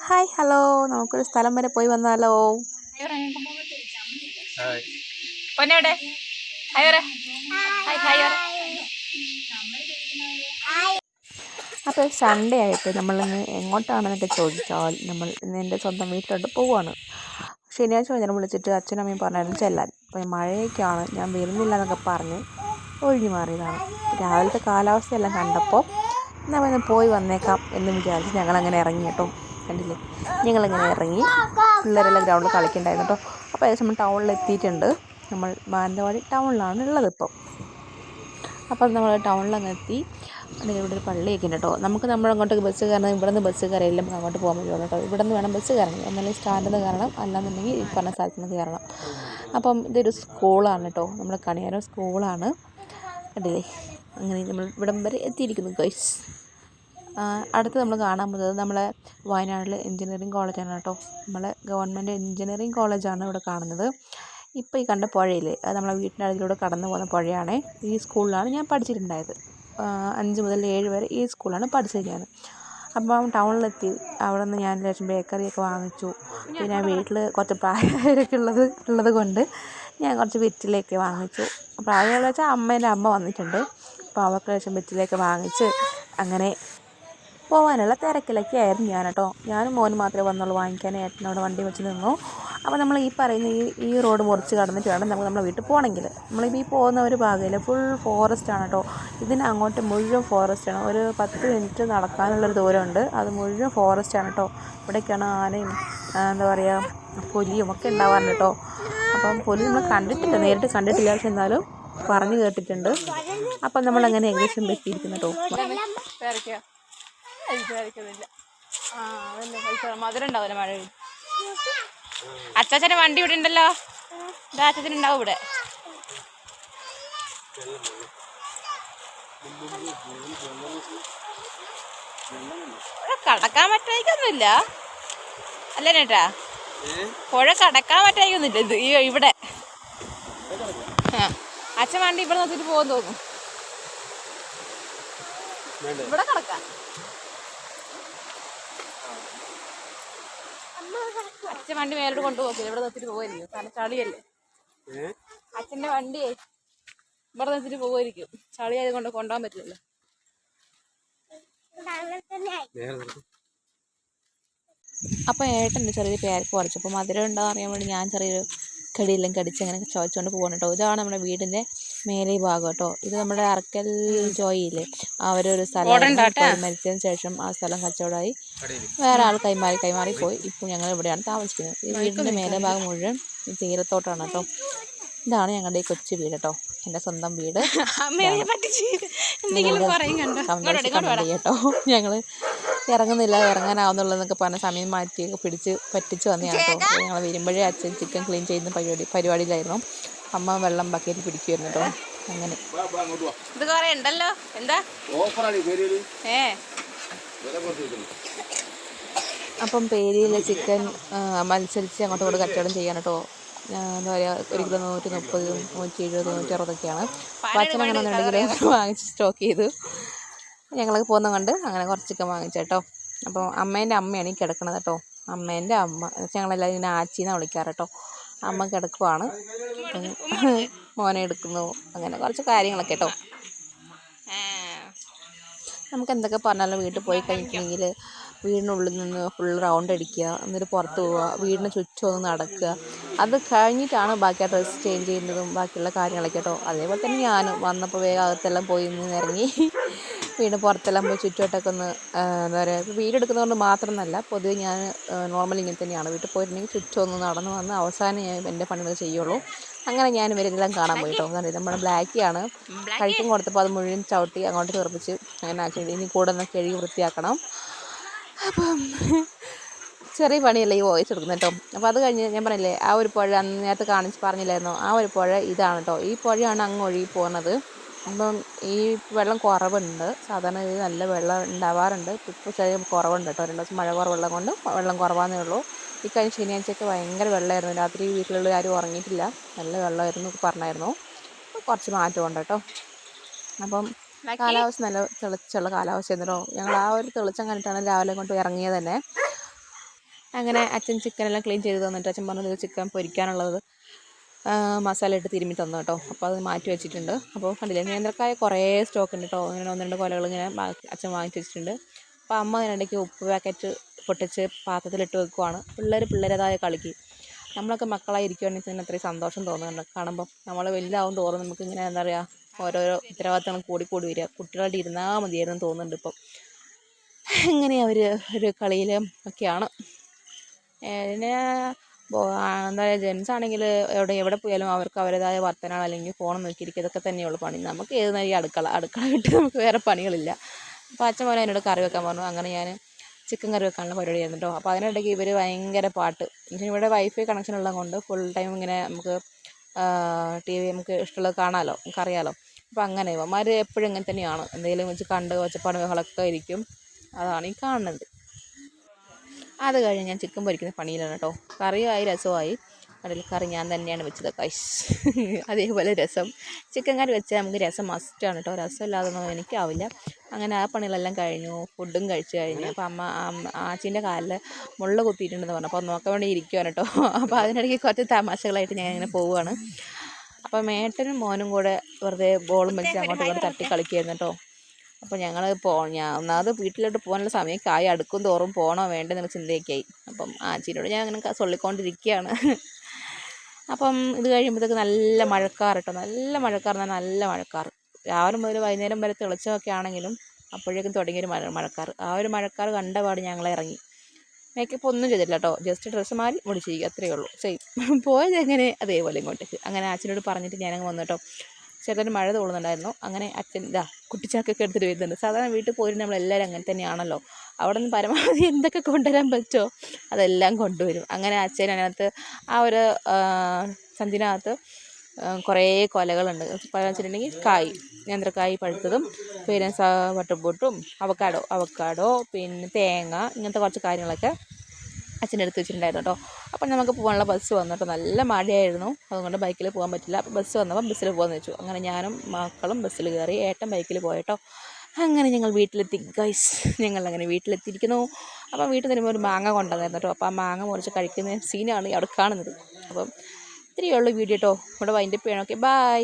Hi hello, നമുക്കൊരു സ്ഥലം വരെ പോയി വന്നാലോ? അപ്പോൾ സൺഡേ ആയിട്ട് നമ്മളിന്ന് എങ്ങോട്ടാണെന്നൊക്കെ ചോദിച്ചാൽ നമ്മൾ ഇന്ന് എൻ്റെ സ്വന്തം വീട്ടിലോട്ട് പോവുകയാണ്. ശനിയാഴ്ച വൈകുന്നേരം വിളിച്ചിട്ട് അച്ഛനും അമ്മയും പറഞ്ഞായിരുന്നു ചെല്ലാൻ. അപ്പോൾ മഴയൊക്കെയാണ്, ഞാൻ വരുന്നില്ല എന്നൊക്കെ പറഞ്ഞ് ഒഴിഞ്ഞു മാറിയതാണ്. രാവിലത്തെ കാലാവസ്ഥയെല്ലാം കണ്ടപ്പോൾ നമ്മളിന്ന് പോയി വന്നേക്കാം എന്ന് വിചാരിച്ച് ഞങ്ങളങ്ങനെ ഇറങ്ങി കേട്ടോ. കണ്ടില്ലേ, ഞങ്ങളിങ്ങനെ ഇറങ്ങി. പിള്ളേരെല്ലാം ഗ്രൗണ്ടിൽ കളിക്കണ്ടായിരുന്നു കേട്ടോ. അപ്പോൾ ഏകദേശം നമ്മൾ ടൗണിൽ എത്തിയിട്ടുണ്ട്. നമ്മൾ മാനന്തവാടി ടൗണിലാണ് ഉള്ളത് ഇപ്പം. അപ്പം നമ്മൾ ടൗണിലങ്ങ് എത്തി. ഇവിടെ ഒരു പള്ളിയൊക്കെ ഉണ്ട് കേട്ടോ. നമുക്ക് നമ്മളങ്ങോട്ട് ബസ് കയറണം, ഇവിടെ നിന്ന് ബസ് കയറിയില്ല നമുക്ക് അങ്ങോട്ട് പോകാൻ പറ്റുള്ളൂ കേട്ടോ. ഇവിടെ നിന്ന് വേണം ബസ് കയറണം, ഒന്നല്ലെങ്കിൽ സ്റ്റാൻഡിൽ നിന്ന് കയറണം, അല്ലാന്നുണ്ടെങ്കിൽ ഈ പറഞ്ഞ സ്ഥലത്ത് നിന്ന് കയറണം. അപ്പം ഇതൊരു സ്കൂളാണ് കേട്ടോ, നമ്മുടെ കണിയാരം സ്കൂളാണ്. കണ്ടില്ലേ, അങ്ങനെ നമ്മൾ ഇവിടം വരെ എത്തിയിരിക്കുന്നു ഗൈസ്. അടുത്ത് നമ്മൾ കാണാൻ പോകുന്നത് നമ്മളെ വയനാട്ടിലെ എഞ്ചിനീയറിംഗ് കോളേജാണ് കേട്ടോ. നമ്മളെ ഗവൺമെൻറ് എഞ്ചിനീയറിംഗ് കോളേജാണ് ഇവിടെ കാണുന്നത്. ഇപ്പോൾ ഈ കണ്ട പുഴയില്ലേ, അത് നമ്മളെ വീട്ടിൻ്റെ അടുത്തിലൂടെ കടന്നു പോകുന്ന പുഴയാണ്. ഈ സ്കൂളിലാണ് ഞാൻ പഠിച്ചിട്ടുണ്ടായത്. 5 മുതൽ 7 വരെ ഈ സ്കൂളിലാണ് പഠിച്ചത് ഞാൻ. അപ്പം ടൗണിലെത്തി. അവിടെ നിന്ന് ഞാൻ ലേശം ബേക്കറിയൊക്കെ വാങ്ങിച്ചു. പിന്നെ വീട്ടിൽ കുറച്ച് പ്രായമായവരൊക്കെ ഉള്ളത് കൊണ്ട് ഞാൻ കുറച്ച് വെറ്റിലയൊക്കെ വാങ്ങിച്ചു. പ്രായമുള്ള വെച്ചാൽ അമ്മേൻ്റെ അമ്മ വന്നിട്ടുണ്ട്. അപ്പോൾ അവർക്ക് ലേശം വെറ്റിലയൊക്കെ വാങ്ങിച്ച് അങ്ങനെ പോകാനുള്ള തിരക്കിലൊക്കെ ആയിരുന്നു ഞാൻ കേട്ടോ. ഞാനും മോനും മാത്രമേ വന്നുള്ളൂ വാങ്ങിക്കാൻ. ഏട്ടനോട് വണ്ടി വെച്ച് നിന്നു. അപ്പോൾ നമ്മൾ ഈ പറയുന്ന ഈ റോഡ് മുറിച്ച് കടന്നിട്ട് വേണം നമുക്ക് നമ്മളെ വീട്ടിൽ പോകണമെങ്കിൽ. നമ്മളിപ്പോൾ ഈ പോകുന്ന ഒരു ഭാഗമില്ല, ഫുൾ ഫോറസ്റ്റാണ് കേട്ടോ. ഇതിന് അങ്ങോട്ട് മുഴുവൻ ഫോറസ്റ്റാണ്. ഒരു 10 മിനിറ്റ് നടക്കാനുള്ളൊരു ദൂരമുണ്ട്, അത് മുഴുവൻ ഫോറസ്റ്റാണ് കേട്ടോ. ഇവിടേക്കാണ് ആനയും എന്താ പറയുക പുലിയും ഒക്കെ ഉണ്ടാവാറുണ്ട് കേട്ടോ. അപ്പം പുലി നമ്മൾ കണ്ടിട്ടില്ല, നേരിട്ട് കണ്ടിട്ടില്ല, പക്ഷെ എന്നാലും പറഞ്ഞു കേട്ടിട്ടുണ്ട്. അപ്പം നമ്മളങ്ങനെ ഏകദേശം എത്തിയിരിക്കുന്നു കേട്ടോ. മധുരം ഉണ്ടാവില്ല മഴ. അച്ചാച്ചൻ്റെ വണ്ടി ഇവിടെ ഉണ്ടല്ലോ, അച്ചാച്ചനുണ്ടാവും ഇവിടെ. കടക്കാൻ പറ്റായിക്കൊന്നുമില്ല അല്ലേ ചേട്ടാ, പുഴ കടക്കാൻ പറ്റായിക്കൊന്നുമില്ല. ഇത് ഇവിടെ അച്ഛൻ വണ്ടി ഇവിടെ നോക്കിയിട്ട് പോകും തോന്നുന്നു. ഇവിടെ കടക്കാം. അച്ഛൻ വണ്ടി മേലോട്ട് കൊണ്ടുപോകില്ല, ഇവിടെ നിർത്തിട്ട് പോകുമായിരിക്കും, കാരണം ചളിയല്ലേ. അച്ഛൻ്റെ വണ്ടിയെ ഇവിടെ നിർത്തിട്ട് പോകുമായിരിക്കും, ചളിയായത് കൊണ്ട് കൊണ്ടുപോകാൻ പറ്റില്ലല്ലോ. അപ്പോൾ ഏട്ടൻ്റെ ചെറിയൊരു പേരക്ക് പറിച്ചു. അപ്പോൾ മധുരം ഉണ്ടാകാൻ അറിയാൻ വേണ്ടി ഞാൻ ചെറിയൊരു കടിയെല്ലാം കടിച്ച് അങ്ങനെ ചോദിച്ചുകൊണ്ട് പോകണം കേട്ടോ. ഇതാണ് നമ്മുടെ വീടിൻ്റെ മേലെ ഭാഗം കേട്ടോ. ഇത് നമ്മുടെ അറക്കൽ ജോയില്ലേ, അവരൊരു സ്ഥലം മരിച്ചതിന് ശേഷം ആ സ്ഥലം കച്ചവടമായി വേറെ ആൾ കൈമാറി പോയി. ഇപ്പോൾ ഞങ്ങൾ ഇവിടെയാണ് താമസിക്കുന്നത്. ഈ വീടിൻ്റെ മേലെ ഭാഗം മുഴുവൻ ഈ തീരത്തോട്ടാണ് കേട്ടോ. ഇതാണ് ഞങ്ങളുടെ ഈ കൊച്ചു വീട് കേട്ടോ, എൻ്റെ സ്വന്തം വീട്. കേട്ടോ ഞങ്ങൾ ഇറങ്ങാനാവുന്നുള്ളതെന്നൊക്കെ പറഞ്ഞ സമയം മാറ്റിയൊക്കെ പറ്റിച്ച് വന്നതാണ് കേട്ടോ. ഞങ്ങൾ വരുമ്പോഴേ അച്ഛൻ ചിക്കൻ ക്ലീൻ ചെയ്യുന്ന പരിപാടിയിലായിരുന്നു. അമ്മ വെള്ളം ബക്കറ്റിൽ പിടിക്കുമായിരുന്നു കേട്ടോ. അങ്ങനെ ഇത് കുറെ ഉണ്ടല്ലോ. എന്താ അപ്പം പേരിയിലെ ചിക്കൻ മത്സരിച്ച് അങ്ങോട്ടും ഇങ്ങോട്ട് കച്ചവടം ചെയ്യാൻ കേട്ടോ. എന്താ പറയുക, 1 കിലോ 130, 170, 160 അപ്പോൾ അച്ഛൻ അങ്ങനെ ഒന്നുണ്ടെങ്കിൽ വാങ്ങിച്ച് സ്റ്റോക്ക് ചെയ്തു. ഞങ്ങളൊക്കെ പോകുന്ന കൊണ്ട് അങ്ങനെ കുറച്ച് ചിക്കൻ വാങ്ങിച്ചേട്ടോ. അപ്പോൾ അമ്മേൻ്റെ അമ്മയാണ് ഈ കിടക്കണത് കേട്ടോ. അമ്മേൻ്റെ അമ്മ ഞങ്ങളെല്ലാവരും ഇങ്ങനെ ആച്ചിന്നാണ് വിളിക്കാറ് കേട്ടോ. അമ്മ കിടക്കുവാണ്, മോനെ എടുക്കുന്നു, അങ്ങനെ കുറച്ച് കാര്യങ്ങളൊക്കെ കേട്ടോ. നമുക്ക് എന്തൊക്കെ പറഞ്ഞാലും വീട്ടിൽ പോയി കഴിഞ്ഞിട്ടുണ്ടെങ്കിൽ വീടിനുള്ളിൽ നിന്ന് ഫുൾ റൗണ്ട് അടിക്കുക, എന്നിട്ട് പുറത്ത് പോവുക, വീടിന് ചുറ്റും ഒന്ന് നടക്കുക. അത് കഴിഞ്ഞിട്ടാണ് ബാക്കി ആ ഡ്രസ്സ് ചേഞ്ച് ചെയ്യുന്നതും ബാക്കിയുള്ള കാര്യങ്ങളൊക്കെ കേട്ടോ. അതേപോലെ തന്നെ ഞാൻ വന്നപ്പോൾ വേഗം അകത്തെല്ലാം പോയി നിന്ന് ഇറങ്ങി വീട് പുറത്തെല്ലാം പോയി ചുറ്റുവട്ടമൊക്കെ ഒന്ന് എന്താ പറയുക, ഇപ്പോൾ വീടെടുക്കുന്നതുകൊണ്ട് മാത്രമെന്നല്ല, പൊതുവെ ഞാൻ നോർമലി ഇങ്ങനെ തന്നെയാണ്. വീട്ടിൽ പോയിട്ടുണ്ടെങ്കിൽ ചുറ്റും ഒന്ന് നടന്ന് വന്ന് അവസാനം ഞാൻ എൻ്റെ പണികൾ ചെയ്യുള്ളൂ. അങ്ങനെ ഞാൻ ഇവരെല്ലാം കാണാൻ പോയിട്ടോ. അതായത് നമ്മുടെ ബ്ലാക്കിയാണ്, കഴിക്കും കൊടുത്തപ്പോൾ അത് മുഴുവൻ ചവിട്ടി അങ്ങോട്ട് തെറിപ്പിച്ച് അങ്ങനെ ആക്കി. ഇനി കൂടെ ഒന്ന് കഴുകി വൃത്തിയാക്കണം. അപ്പം ചെറിയ പണിയല്ലേ ഈ വോയിസ് എടുക്കുന്നത് കേട്ടോ. അപ്പോൾ അത് കഴിഞ്ഞ് ഞാൻ പറഞ്ഞില്ലേ, ആ ഒരു പുഴ അന്ന് നേരത്തെ പറഞ്ഞില്ലായിരുന്നോ, ആ ഒരു പുഴ ഇതാണ് കേട്ടോ. ഈ പുഴയാണ് അങ്ങ് ഒഴുകി പോകുന്നത്. അപ്പം ഈ വെള്ളം കുറവുണ്ട്, സാധാരണ ഇത് നല്ല വെള്ളം ഉണ്ടാവാറുണ്ട്. ഇപ്പോൾ ചെറിയ കുറവുണ്ട് കേട്ടോ. 2 ദിവസം മഴ കുറവുള്ളത് കൊണ്ട് വെള്ളം കുറവാന്നേ ഉള്ളൂ. ഈ കഴിഞ്ഞ ശനിയാഴ്ചയൊക്കെ ഭയങ്കര വെള്ളമായിരുന്നു. രാത്രി വീട്ടിലുള്ള ആരും ഉറങ്ങിയിട്ടില്ല, നല്ല വെള്ളമായിരുന്നു പറഞ്ഞായിരുന്നു. കുറച്ച് മാറ്റമുണ്ട് കേട്ടോ. അപ്പം കാലാവസ്ഥ നല്ല തെളിച്ചുള്ള കാലാവസ്ഥയായിരുന്നു കേട്ടോ. ഞങ്ങൾ ആ ഒരു തെളിച്ചം കണ്ടിട്ടാണ് രാവിലെ കൊണ്ട് ഇറങ്ങിയത് തന്നെ. അങ്ങനെ അച്ഛൻ ചിക്കനെല്ലാം ക്ലീൻ ചെയ്ത് തന്നിട്ട് അച്ഛൻ പറഞ്ഞത് ചിക്കൻ പൊരിക്കാനുള്ളത് മസാല ഇട്ട് തിരുമ്മി തന്നു കേട്ടോ. അപ്പോൾ അത് മാറ്റി വെച്ചിട്ടുണ്ട്. അപ്പോൾ കണ്ടില്ലേ, നേന്ത്രക്കായ കുറേ സ്റ്റോക്ക് ഉണ്ട് കേട്ടോ. ഇങ്ങനെ 1-2 കൊലകൾ ഇങ്ങനെ അച്ഛൻ വാങ്ങിച്ച് വെച്ചിട്ടുണ്ട്. അപ്പോൾ അമ്മ അതിനിടയ്ക്ക് ഉപ്പ് പാക്കറ്റ് പൊട്ടിച്ച് പാത്രത്തിലിട്ട് വെക്കുവാണ്. പിള്ളേരതായ കളിക്ക്. നമ്മളൊക്കെ മക്കളായി ഇരിക്കുകയാണെങ്കിൽ തന്നെ അത്രയും സന്തോഷം തോന്നുന്നുണ്ട് കാണുമ്പോൾ. നമ്മൾ വലുതാവും തോറും നമുക്കിങ്ങനെ എന്താ പറയുക, ഓരോരോ ഉത്തരവാദിത്തങ്ങൾ കൂടി വരിക. കുട്ടികളായിട്ട് ഇരുന്നാൽ മതിയായിരുന്നു തോന്നുന്നുണ്ട് ഇപ്പം. ഇങ്ങനെ അവർ ഒരു കളിയിലും ഒക്കെയാണ്. പിന്നെ എന്താ പറയുക, ജെൻസ് ആണെങ്കിൽ എവിടെ പോയാലും അവർക്ക് അവരുടേതായ വർത്തനങ്ങൾ അല്ലെങ്കിൽ ഫോൺ നോക്കിയിരിക്കുക, ഇതൊക്കെ തന്നെയുള്ളൂ പണി. നമുക്ക് ഏത് നേരം അടുക്കള വിട്ട് നമുക്ക് വേറെ പണികളില്ല. അപ്പോൾ അച്ഛൻ പോലെ എന്നോട് കറി വെക്കാൻ പറഞ്ഞു. അങ്ങനെ ഞാൻ ചിക്കൻ കറി വെക്കാനുള്ള പരിപാടി ആയിരുന്നു കേട്ടോ. അപ്പോൾ അതിനിടയ്ക്ക് ഇവർ ഭയങ്കര പാട്ട്. ഇവിടെ വൈഫൈ കണക്ഷൻ ഉള്ളത് കൊണ്ട് ഫുൾ ടൈം ഇങ്ങനെ നമുക്ക് TV നമുക്ക് ഇഷ്ടമുള്ളത് കാണാമല്ലോ, നമുക്കറിയാമല്ലോ. അപ്പോൾ അങ്ങനെ ഇവന്മാർ എപ്പോഴും ഇങ്ങനെ തന്നെയാണ്, എന്തെങ്കിലും വെച്ച് കണ്ട് ഒച്ചപ്പാട് ബഹളമൊക്കെ ഇരിക്കും. അതാണ് ഈ കാണുന്നത്. അത് കഴിഞ്ഞ് ഞാൻ ചിക്കൻ പൊരിക്കുന്ന പണിയിലാണ് കേട്ടോ. കറിയായി രസമായി. അതിൽ കറി ഞാൻ തന്നെയാണ് വെച്ചത് ഗൈസ്. അതേപോലെ രസം, ചിക്കൻ കറി വെച്ചാൽ നമുക്ക് രസം മസ്റ്റാണ് കേട്ടോ. രസമില്ലാതൊന്നും എനിക്കാവില്ല. അങ്ങനെ ആ പണികളെല്ലാം കഴിഞ്ഞു. ഫുഡും കഴിച്ച് കഴിഞ്ഞു. അപ്പോൾ ആച്ചീൻ്റെ കാലിൽ മുള്ള കുത്തിയിട്ടുണ്ടെന്ന് പറഞ്ഞു. അപ്പോൾ നോക്കാൻ വേണ്ടി ഇരിക്കുവാണ് കേട്ടോ. അപ്പോൾ അതിനിടയ്ക്ക് കുറച്ച് തമാശകളായിട്ട് ഞാൻ ഇങ്ങനെ പോവുകയാണ്. അപ്പോൾ ഏട്ടനും മോനും കൂടെ വെറുതെ ബോളും വെച്ച് അങ്ങോട്ടും ഇങ്ങോട്ട് തട്ടി കളിക്കുമായിരുന്നു കേട്ടോ. അപ്പോൾ ഞങ്ങൾ ഒന്നാമത് വീട്ടിലോട്ട് പോകാനുള്ള സമയമൊക്കെ അടുക്കും തോറും പോകണോ വേണ്ടെന്നുള്ള ചിന്തയൊക്കെയായി. അപ്പം ആച്ചിനോട് ഞാൻ അങ്ങനെ സൊല്ലിക്കൊണ്ടിരിക്കുകയാണ്. അപ്പം ഇത് കഴിയുമ്പോഴത്തേക്ക് നല്ല മഴക്കാറ് കേട്ടോ. നല്ല മഴക്കാറ്, നല്ല മഴക്കാറ്. രാവിലെ മുതൽ വൈകുന്നേരം വരെ തെളിച്ചമൊക്കെ ആണെങ്കിലും അപ്പോഴേക്കും തുടങ്ങിയൊരു മഴക്കാറ്. ആ ഒരു മഴക്കാറ് കണ്ട പാട് ഞങ്ങൾ ഇറങ്ങി. മേക്കപ്പ് ഒന്നും ചെയ്തിട്ടില്ല കേട്ടോ. ജസ്റ്റ് ഡ്രസ്സ് മാറി മുടിച്ചിരിക്കുക, അത്രയേ ഉള്ളൂ. സെയിം പോയത് എങ്ങനെ അതേപോലെ ഇങ്ങോട്ടേക്ക്. അങ്ങനെ അച്ഛനോട് പറഞ്ഞിട്ട് ഞാനങ്ങ് വന്നു കേട്ടോ. ചെറുതൊരു മഴ തോന്നുന്നുണ്ടായിരുന്നു. അങ്ങനെ അച്ഛൻ കുട്ടിച്ചാക്കൊക്കെ എടുത്തിട്ട് വരുന്നുണ്ട്. സാധാരണ വീട്ടിൽ പോയിട്ട് നമ്മളെല്ലാവരും അങ്ങനെ തന്നെയാണല്ലോ. അവിടെ നിന്ന് പരമാവധി എന്തൊക്കെ കൊണ്ടുവരാൻ പറ്റുമോ അതെല്ലാം കൊണ്ടുവരും. അങ്ങനെ അച്ഛൻ അതിനകത്ത് ആ ഒരു സഞ്ചിനകത്ത് കുറേ കൊലകളുണ്ട്. വെച്ചിട്ടുണ്ടെങ്കിൽ നേന്ത്രക്കായ് പഴുത്തതും പിന്നെ വട്ടപ്പൂട്ടും അവക്കാഡോ പിന്നെ തേങ്ങ, ഇങ്ങനത്തെ കുറച്ച് കാര്യങ്ങളൊക്കെ അച്ഛനെടുത്ത് വെച്ചിട്ടുണ്ടായിരുന്നു കേട്ടോ. അപ്പം നമുക്ക് പോകാനുള്ള ബസ് വന്നു കേട്ടോ. നല്ല മഴയായിരുന്നു, അതുകൊണ്ട് ബൈക്കിൽ പോകാൻ പറ്റില്ല. അപ്പോൾ ബസ് വന്നപ്പോൾ ബസ്സിൽ പോകാമെന്ന് വെച്ചു. അങ്ങനെ ഞാനും മക്കളും ബസ്സിൽ കയറി, ഏട്ടൻ ബൈക്കിൽ പോയിട്ടോ. അങ്ങനെ ഞങ്ങൾ വീട്ടിലെത്തി ഗൈസ്. ഞങ്ങളങ്ങനെ വീട്ടിലെത്തിയിരിക്കുന്നു. അപ്പം വീട്ടിൽ നിന്ന് ഒരു മാങ്ങ കൊണ്ടുവന്നായിരുന്നു കേട്ടോ. അപ്പോൾ ആ മാങ്ങ മുറിച്ച് കഴിക്കുന്ന സീനാണ് അവിടെ കാണുന്നത്. അപ്പം ഇത്രയേ ഉള്ളൂ വീഡിയോ കേട്ടോ. ഇവിടെ വൈൻഡപ്പ് ചെയ്യണം. Okay, by.